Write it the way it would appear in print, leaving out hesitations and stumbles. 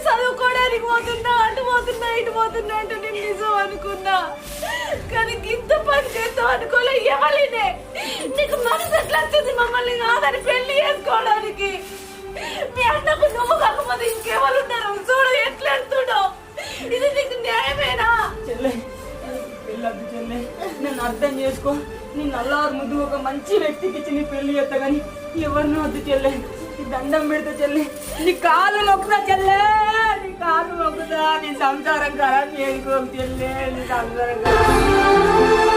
చదువుకోవడానికి పోతున్నా అటు పోతున్నా ఇటు పోతున్నా అంటే నేను నిజం అనుకున్నా, కానీ ఇంత పని చేస్తావు అనుకోలే. ఎవరినే నీకు మనసు ఎట్లా వచ్చింది మమ్మల్ని కాదని పెళ్లి చేసుకోవడానికి? మీ అన్నకు నువ్వు కాకపోతే ఇంకెవరు ఉన్నారు? చూడు ఎట్లా ఎడుతున్నావు, ఇది నీకు న్యాయమేనా? చెల్లె పెళ్ళొద్దు చెల్లె, నేను అర్థం చేసుకో. నీ నల్లారు ముద్దు ఒక మంచి వ్యక్తికి ఇచ్చి నీ పెళ్లి చేస్తా కానీ ఎవరిని వద్దు చెల్లె. నీ దండం పెడతా చెల్లె, నీ కాలు మొక్కుతా చెల్లె, నీ కాలు మొక్కుతా. నీ సంసారం ఖరాబ్ చేసుకో చెల్లె, నీ సంసారం ఖరాబ్.